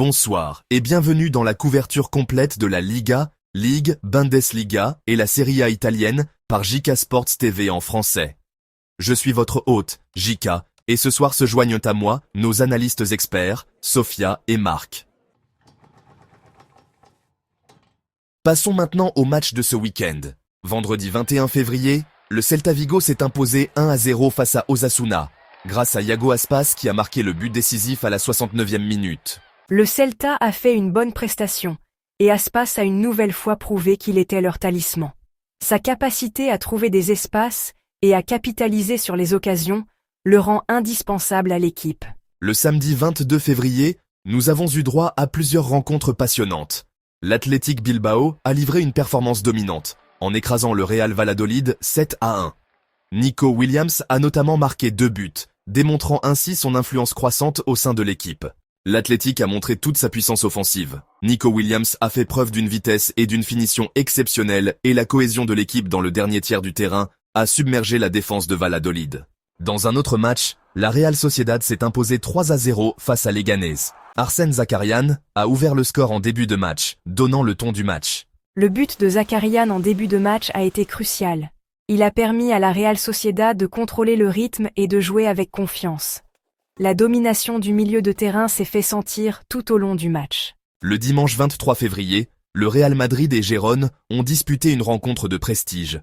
Bonsoir et bienvenue dans la couverture complète de la Liga, Ligue, Bundesliga et la Serie A italienne par JK Sports TV en français. Je suis votre hôte, JK, et ce soir se joignent à moi nos analystes experts, Sophia et Marc. Passons maintenant au match de ce week-end. Vendredi 21 février, le Celta Vigo s'est imposé 1-0 face à Osasuna, grâce à Iago Aspas qui a marqué le but décisif à la 69e minute. Le Celta a fait une bonne prestation, et Aspas a une nouvelle fois prouvé qu'il était leur talisman. Sa capacité à trouver des espaces et à capitaliser sur les occasions le rend indispensable à l'équipe. Le samedi 22 février, nous avons eu droit à plusieurs rencontres passionnantes. L'Athletic Bilbao a livré une performance dominante, en écrasant le Real Valladolid 7-1. Nico Williams a notamment marqué 2 buts, démontrant ainsi son influence croissante au sein de l'équipe. L'Athletic a montré toute sa puissance offensive. Nico Williams a fait preuve d'une vitesse et d'une finition exceptionnelles et la cohésion de l'équipe dans le dernier tiers du terrain a submergé la défense de Valladolid. Dans un autre match, la Real Sociedad s'est imposée 3-0 face à Leganés. Arsène Zakarian a ouvert le score en début de match, donnant le ton du match. Le but de Zakarian en début de match a été crucial. Il a permis à la Real Sociedad de contrôler le rythme et de jouer avec confiance. La domination du milieu de terrain s'est fait sentir tout au long du match. Le dimanche 23 février, le Real Madrid et Gérone ont disputé une rencontre de prestige.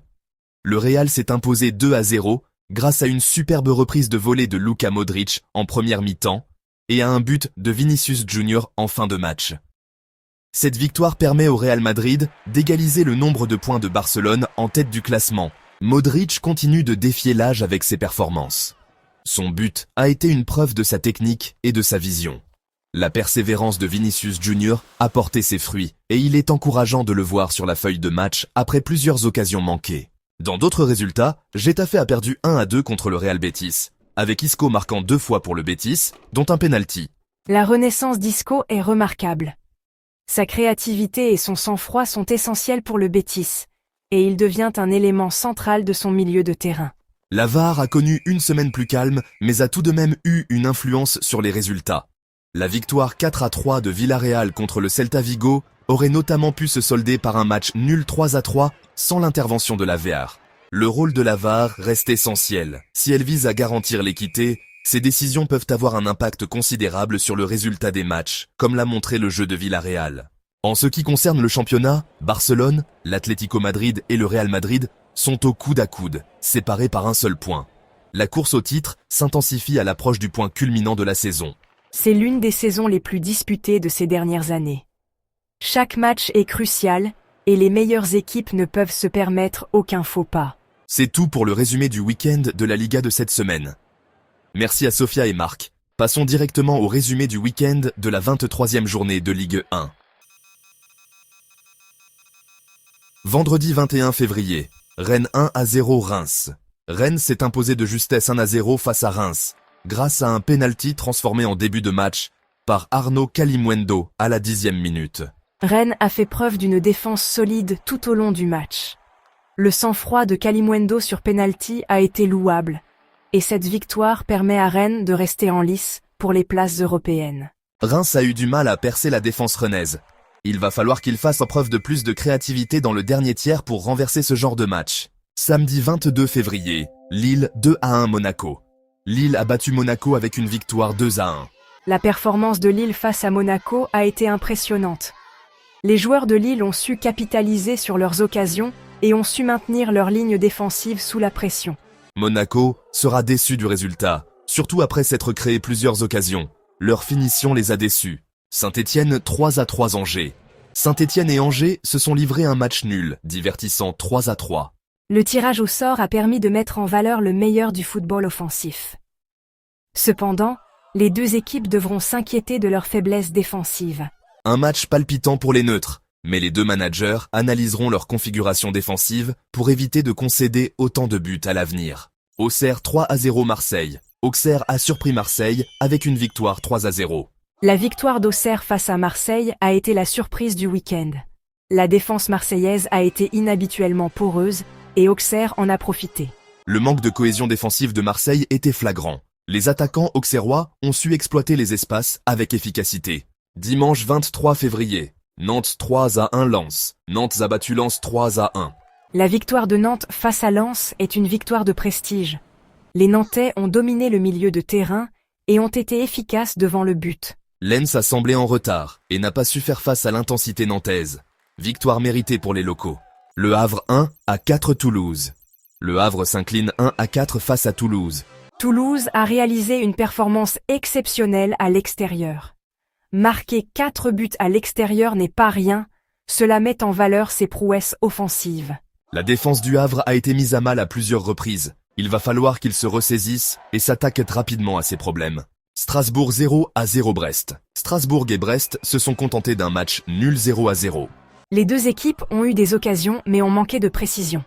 Le Real s'est imposé 2-0 grâce à une superbe reprise de volée de Luka Modric en première mi-temps et à un but de Vinicius Junior en fin de match. Cette victoire permet au Real Madrid d'égaliser le nombre de points de Barcelone en tête du classement. Modric continue de défier l'âge avec ses performances. Son but a été une preuve de sa technique et de sa vision. La persévérance de Vinicius Junior a porté ses fruits et il est encourageant de le voir sur la feuille de match après plusieurs occasions manquées. Dans d'autres résultats, Getafe a perdu 1-2 contre le Real Betis, avec Isco marquant 2 fois pour le Betis, dont un penalty. La renaissance d'Isco est remarquable. Sa créativité et son sang-froid sont essentiels pour le Betis, et il devient un élément central de son milieu de terrain. La VAR a connu une semaine plus calme, mais a tout de même eu une influence sur les résultats. La victoire 4-3 de Villarreal contre le Celta Vigo aurait notamment pu se solder par un match nul 3-3 sans l'intervention de la VAR. Le rôle de la VAR reste essentiel. Si elle vise à garantir l'équité, ces décisions peuvent avoir un impact considérable sur le résultat des matchs, comme l'a montré le jeu de Villarreal. En ce qui concerne le championnat, Barcelone, l'Atlético Madrid et le Real Madrid sont au coude à coude, séparés par un seul point. La course au titre s'intensifie à l'approche du point culminant de la saison. C'est l'une des saisons les plus disputées de ces dernières années. Chaque match est crucial, et les meilleures équipes ne peuvent se permettre aucun faux pas. C'est tout pour le résumé du week-end de la Liga de cette semaine. Merci à Sophia et Marc. Passons directement au résumé du week-end de la 23e journée de Ligue 1. Vendredi 21 février. Rennes 1-0 Reims. Rennes s'est imposé de justesse 1-0 face à Reims, grâce à un penalty transformé en début de match par Arnaud Kalimuendo à la 10e minute. Rennes a fait preuve d'une défense solide tout au long du match. Le sang-froid de Kalimuendo sur penalty a été louable, et cette victoire permet à Rennes de rester en lice pour les places européennes. Reims a eu du mal à percer la défense rennaise. Il va falloir qu'il fasse preuve de plus de créativité dans le dernier tiers pour renverser ce genre de match. Samedi 22 février, Lille 2-1 Monaco. Lille a battu Monaco avec une victoire 2-1. La performance de Lille face à Monaco a été impressionnante. Les joueurs de Lille ont su capitaliser sur leurs occasions et ont su maintenir leur ligne défensive sous la pression. Monaco sera déçu du résultat, surtout après s'être créé plusieurs occasions. Leur finition les a déçus. Saint-Étienne 3-3 Angers. Saint-Étienne et Angers se sont livrés un match nul, divertissant 3-3. Le tirage au sort a permis de mettre en valeur le meilleur du football offensif. Cependant, les deux équipes devront s'inquiéter de leur faiblesse défensive. Un match palpitant pour les neutres, mais les deux managers analyseront leur configuration défensive pour éviter de concéder autant de buts à l'avenir. Auxerre 3-0 Marseille. Auxerre a surpris Marseille avec une victoire 3-0. La victoire d'Auxerre face à Marseille a été la surprise du week-end. La défense marseillaise a été inhabituellement poreuse et Auxerre en a profité. Le manque de cohésion défensive de Marseille était flagrant. Les attaquants auxerrois ont su exploiter les espaces avec efficacité. Dimanche 23 février. Nantes 3-1 Lens. Nantes a battu Lens 3-1. La victoire de Nantes face à Lens est une victoire de prestige. Les Nantais ont dominé le milieu de terrain et ont été efficaces devant le but. Lens a semblé en retard et n'a pas su faire face à l'intensité nantaise. Victoire méritée pour les locaux. Le Havre 1-4 Toulouse. Le Havre s'incline 1-4 face à Toulouse. Toulouse a réalisé une performance exceptionnelle à l'extérieur. Marquer 4 buts à l'extérieur n'est pas rien, cela met en valeur ses prouesses offensives. La défense du Havre a été mise à mal à plusieurs reprises. Il va falloir qu'il se ressaisisse et s'attaque rapidement à ses problèmes. Strasbourg 0-0 Brest. Strasbourg et Brest se sont contentés d'un match nul 0-0. Les deux équipes ont eu des occasions mais ont manqué de précision.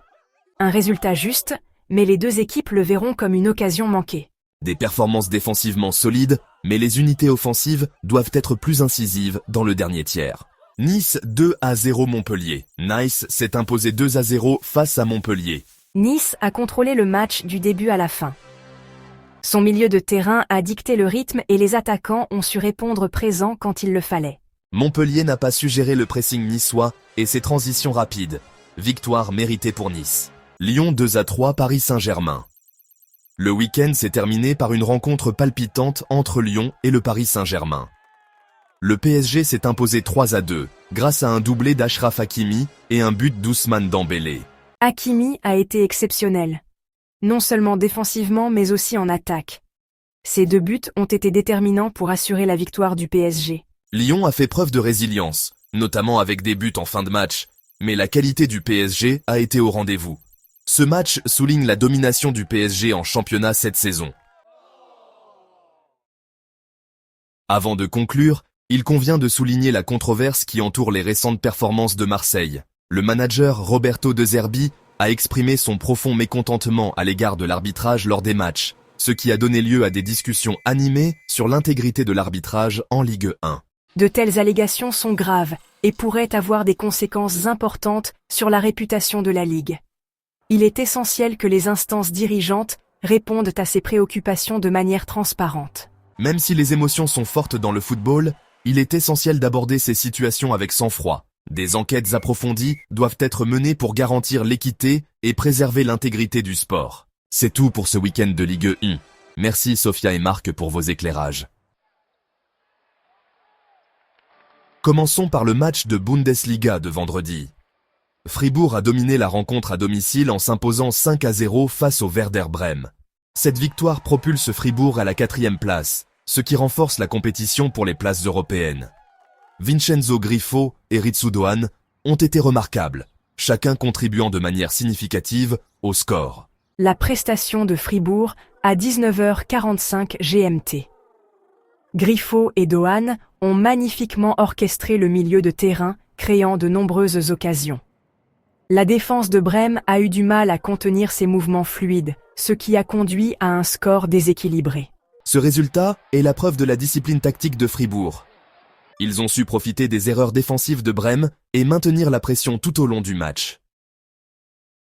Un résultat juste, mais les deux équipes le verront comme une occasion manquée. Des performances défensivement solides, mais les unités offensives doivent être plus incisives dans le dernier tiers. Nice 2-0 Montpellier. Nice s'est imposé 2-0 face à Montpellier. Nice a contrôlé le match du début à la fin. Son milieu de terrain a dicté le rythme et les attaquants ont su répondre présents quand il le fallait. Montpellier n'a pas su gérer le pressing niçois et ses transitions rapides. Victoire méritée pour Nice. Lyon 2-3 Paris Saint-Germain. Le week-end s'est terminé par une rencontre palpitante entre Lyon et le Paris Saint-Germain. Le PSG s'est imposé 3-2 grâce à un doublé d'Achraf Hakimi et un but d'Ousmane Dembélé. Hakimi a été exceptionnel. Non seulement défensivement mais aussi en attaque. Ces 2 buts ont été déterminants pour assurer la victoire du PSG. Lyon a fait preuve de résilience, notamment avec des buts en fin de match, mais la qualité du PSG a été au rendez-vous. Ce match souligne la domination du PSG en championnat cette saison. Avant de conclure, il convient de souligner la controverse qui entoure les récentes performances de Marseille. Le manager Roberto De Zerbi a exprimé son profond mécontentement à l'égard de l'arbitrage lors des matchs, ce qui a donné lieu à des discussions animées sur l'intégrité de l'arbitrage en Ligue 1. De telles allégations sont graves et pourraient avoir des conséquences importantes sur la réputation de la Ligue. Il est essentiel que les instances dirigeantes répondent à ces préoccupations de manière transparente. Même si les émotions sont fortes dans le football, il est essentiel d'aborder ces situations avec sang-froid. Des enquêtes approfondies doivent être menées pour garantir l'équité et préserver l'intégrité du sport. C'est tout pour ce week-end de Ligue 1. Merci Sophia et Marc pour vos éclairages. Commençons par le match de Bundesliga de vendredi. Fribourg a dominé la rencontre à domicile en s'imposant 5-0 face au Werder Brême. Cette victoire propulse Fribourg à la 4e place, ce qui renforce la compétition pour les places européennes. Vincenzo Grifo et Ritsu Doan ont été remarquables, chacun contribuant de manière significative au score. La prestation de Fribourg à 19h45 GMT. Grifo et Doan ont magnifiquement orchestré le milieu de terrain, créant de nombreuses occasions. La défense de Brême a eu du mal à contenir ses mouvements fluides, ce qui a conduit à un score déséquilibré. Ce résultat est la preuve de la discipline tactique de Fribourg. Ils ont su profiter des erreurs défensives de Brême et maintenir la pression tout au long du match.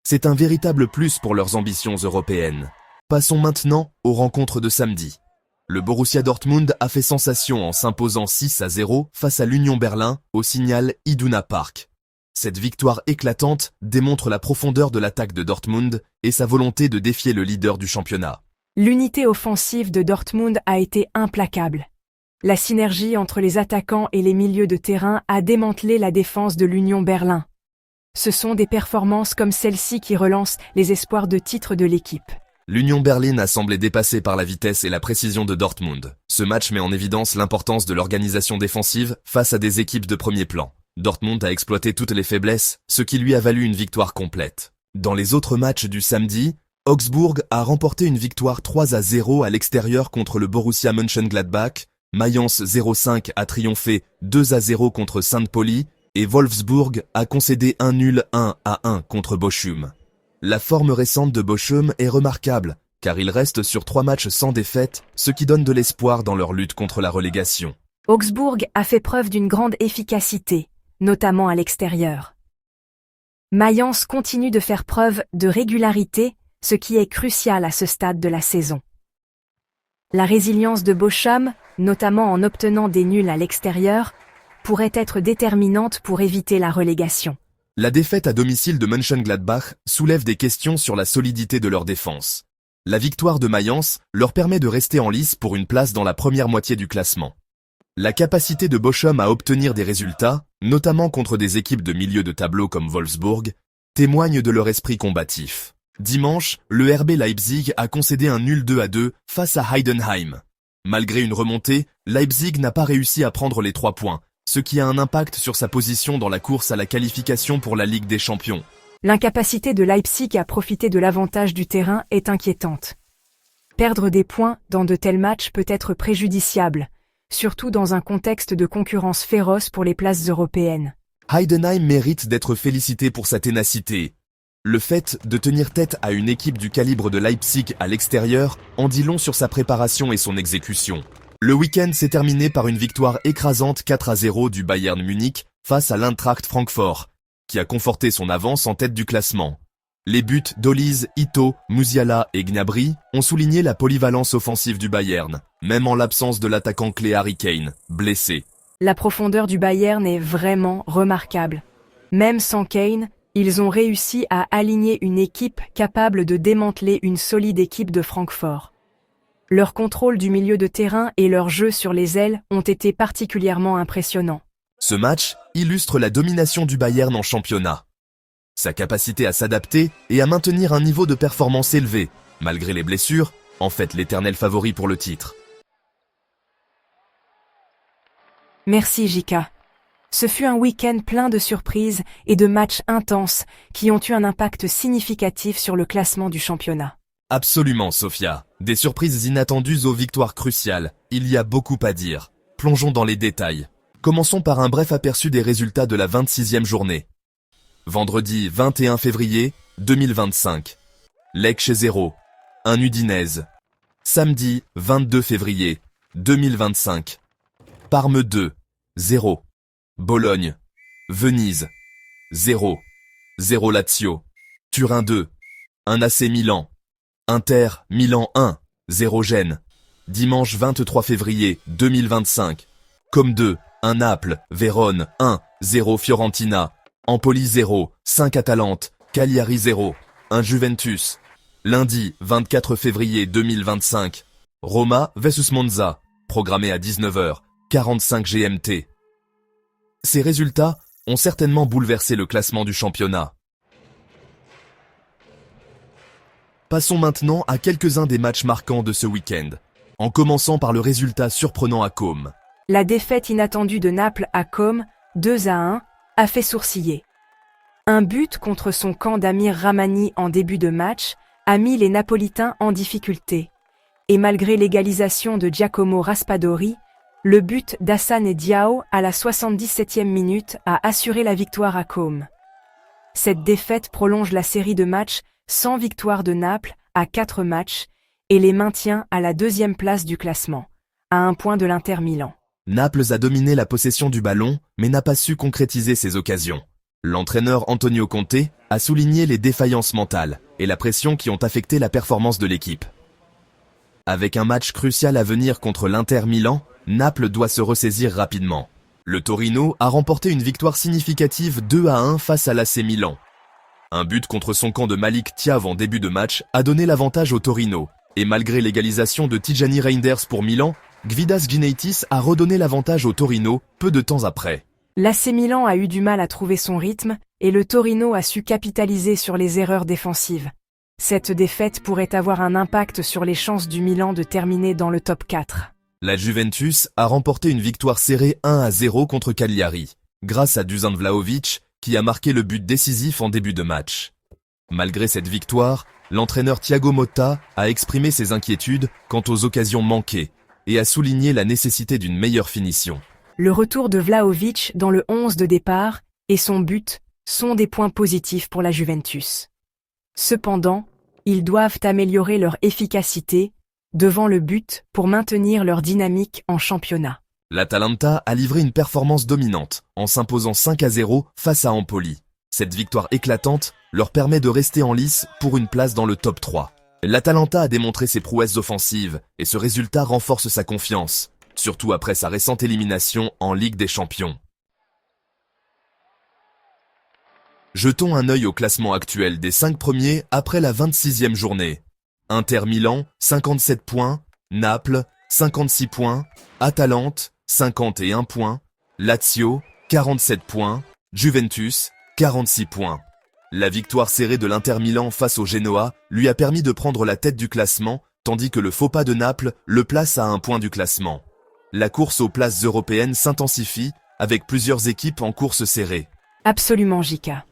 C'est un véritable plus pour leurs ambitions européennes. Passons maintenant aux rencontres de samedi. Le Borussia Dortmund a fait sensation en s'imposant 6-0 face à l'Union Berlin au Signal Iduna Park. Cette victoire éclatante démontre la profondeur de l'attaque de Dortmund et sa volonté de défier le leader du championnat. L'unité offensive de Dortmund a été implacable. La synergie entre les attaquants et les milieux de terrain a démantelé la défense de l'Union Berlin. Ce sont des performances comme celle-ci qui relancent les espoirs de titre de l'équipe. L'Union Berlin a semblé dépassée par la vitesse et la précision de Dortmund. Ce match met en évidence l'importance de l'organisation défensive face à des équipes de premier plan. Dortmund a exploité toutes les faiblesses, ce qui lui a valu une victoire complète. Dans les autres matchs du samedi, Augsbourg a remporté une victoire 3-0 à l'extérieur contre le Borussia Mönchengladbach, Mayence 05 a triomphé 2-0 contre Saint-Pauli et Wolfsburg a concédé un nul 1-1 contre Bochum. La forme récente de Bochum est remarquable, car ils restent sur 3 matchs sans défaite, ce qui donne de l'espoir dans leur lutte contre la relégation. Augsbourg a fait preuve d'une grande efficacité, notamment à l'extérieur. Mayence continue de faire preuve de régularité, ce qui est crucial à ce stade de la saison. La résilience de Bochum, notamment en obtenant des nuls à l'extérieur, pourrait être déterminante pour éviter la relégation. La défaite à domicile de Mönchengladbach soulève des questions sur la solidité de leur défense. La victoire de Mayence leur permet de rester en lice pour une place dans la première moitié du classement. La capacité de Bochum à obtenir des résultats, notamment contre des équipes de milieu de tableau comme Wolfsburg, témoigne de leur esprit combatif. Dimanche, le RB Leipzig a concédé un nul 2-2 face à Heidenheim. Malgré une remontée, Leipzig n'a pas réussi à prendre les 3 points, ce qui a un impact sur sa position dans la course à la qualification pour la Ligue des Champions. L'incapacité de Leipzig à profiter de l'avantage du terrain est inquiétante. Perdre des points dans de tels matchs peut être préjudiciable, surtout dans un contexte de concurrence féroce pour les places européennes. Heidenheim mérite d'être félicité pour sa ténacité. Le fait de tenir tête à une équipe du calibre de Leipzig à l'extérieur en dit long sur sa préparation et son exécution. Le week-end s'est terminé par une victoire écrasante 4-0 du Bayern Munich face à l'Eintracht Francfort, qui a conforté son avance en tête du classement. Les buts d'Oliz, Ito, Musiala et Gnabry ont souligné la polyvalence offensive du Bayern, même en l'absence de l'attaquant clé Harry Kane, blessé. La profondeur du Bayern est vraiment remarquable. Même sans Kane, ils ont réussi à aligner une équipe capable de démanteler une solide équipe de Francfort. Leur contrôle du milieu de terrain et leur jeu sur les ailes ont été particulièrement impressionnants. Ce match illustre la domination du Bayern en championnat. Sa capacité à s'adapter et à maintenir un niveau de performance élevé, malgré les blessures, en fait l'éternel favori pour le titre. Merci Jika. Ce fut un week-end plein de surprises et de matchs intenses qui ont eu un impact significatif sur le classement du championnat. Absolument, Sophia. Des surprises inattendues aux victoires cruciales. Il y a beaucoup à dire. Plongeons dans les détails. Commençons par un bref aperçu des résultats de la 26e journée. Vendredi 21 février 2025. Lecce 0. 1 Udinese. Samedi 22 février 2025. Parme 2. 0. Bologne. Venise. 0. 0 Lazio. Turin 2. 1 AC Milan. Inter, Milan 1. 0 Gênes. Dimanche 23 février 2025. Comme 2. 1 Naples. Vérone 1. 0 Fiorentina. Empoli 0. 5 Atalante. Cagliari 0. 1 Juventus. Lundi 24 février 2025. Roma vs Monza. Programmé à 19h. 45 GMT. Ces résultats ont certainement bouleversé le classement du championnat. Passons maintenant à quelques-uns des matchs marquants de ce week-end, en commençant par le résultat surprenant à Côme. La défaite inattendue de Naples à Côme, 2-1, a fait sourciller. Un but contre son camp d'Amir Ramani en début de match a mis les Napolitains en difficulté. Et malgré l'égalisation de Giacomo Raspadori, le but d'Hassane Diao à la 77e minute a assuré la victoire à Côme. Cette défaite prolonge la série de matchs sans victoire de Naples à 4 matchs et les maintient à la 2e place du classement, à 1 point de l'Inter Milan. Naples a dominé la possession du ballon, mais n'a pas su concrétiser ses occasions. L'entraîneur Antonio Conte a souligné les défaillances mentales et la pression qui ont affecté la performance de l'équipe. Avec un match crucial à venir contre l'Inter Milan, Naples doit se ressaisir rapidement. Le Torino a remporté une victoire significative 2-1 face à l'AC Milan. Un but contre son camp de Malik Thiaw en début de match a donné l'avantage au Torino, et malgré l'égalisation de Tijani Reinders pour Milan, Gvidas Gineitis a redonné l'avantage au Torino peu de temps après. L'AC Milan a eu du mal à trouver son rythme, et le Torino a su capitaliser sur les erreurs défensives. Cette défaite pourrait avoir un impact sur les chances du Milan de terminer dans le top 4. La Juventus a remporté une victoire serrée 1-0 contre Cagliari, grâce à Dusan Vlahovic, qui a marqué le but décisif en début de match. Malgré cette victoire, l'entraîneur Thiago Motta a exprimé ses inquiétudes quant aux occasions manquées et a souligné la nécessité d'une meilleure finition. Le retour de Vlahovic dans le 11 de départ et son but sont des points positifs pour la Juventus. Cependant, ils doivent améliorer leur efficacité devant le but pour maintenir leur dynamique en championnat. L'Atalanta a livré une performance dominante en s'imposant 5-0 face à Empoli. Cette victoire éclatante leur permet de rester en lice pour une place dans le top 3. L'Atalanta a démontré ses prouesses offensives et ce résultat renforce sa confiance, surtout après sa récente élimination en Ligue des Champions. Jetons un œil au classement actuel des 5 premiers après la 26e journée. Inter Milan, 57 points, Naples, 56 points, Atalante, 51 points, Lazio, 47 points, Juventus, 46 points. La victoire serrée de l'Inter Milan face au Genoa lui a permis de prendre la tête du classement, tandis que le faux pas de Naples le place à 1 point du classement. La course aux places européennes s'intensifie, avec plusieurs équipes en course serrée. Absolument, Jika.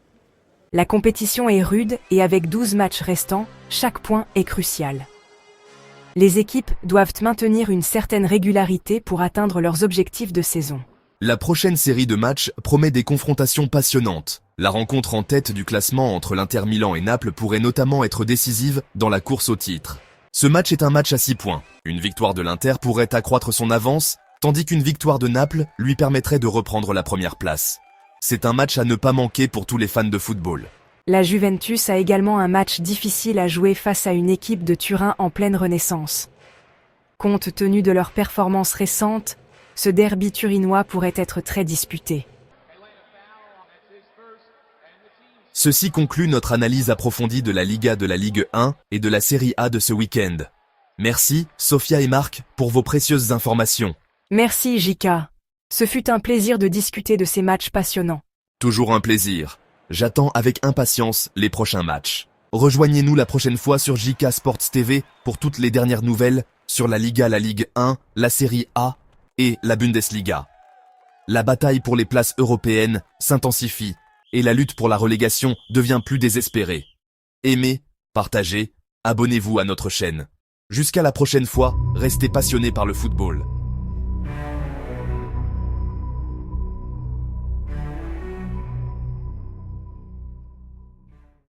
La compétition est rude et avec 12 matchs restants, chaque point est crucial. Les équipes doivent maintenir une certaine régularité pour atteindre leurs objectifs de saison. La prochaine série de matchs promet des confrontations passionnantes. La rencontre en tête du classement entre l'Inter Milan et Naples pourrait notamment être décisive dans la course au titre. Ce match est un match à 6 points. Une victoire de l'Inter pourrait accroître son avance, tandis qu'une victoire de Naples lui permettrait de reprendre la première place. C'est un match à ne pas manquer pour tous les fans de football. La Juventus a également un match difficile à jouer face à une équipe de Turin en pleine renaissance. Compte tenu de leur performance récente, ce derby turinois pourrait être très disputé. Ceci conclut notre analyse approfondie de la Liga de la Ligue 1 et de la Serie A de ce week-end. Merci, Sophia et Marc, pour vos précieuses informations. Merci, Jika. Ce fut un plaisir de discuter de ces matchs passionnants. Toujours un plaisir. J'attends avec impatience les prochains matchs. Rejoignez-nous la prochaine fois sur JK Sports TV pour toutes les dernières nouvelles sur la Liga, la Ligue 1, la Serie A et la Bundesliga. La bataille pour les places européennes s'intensifie et la lutte pour la relégation devient plus désespérée. Aimez, partagez, abonnez-vous à notre chaîne. Jusqu'à la prochaine fois, restez passionnés par le football.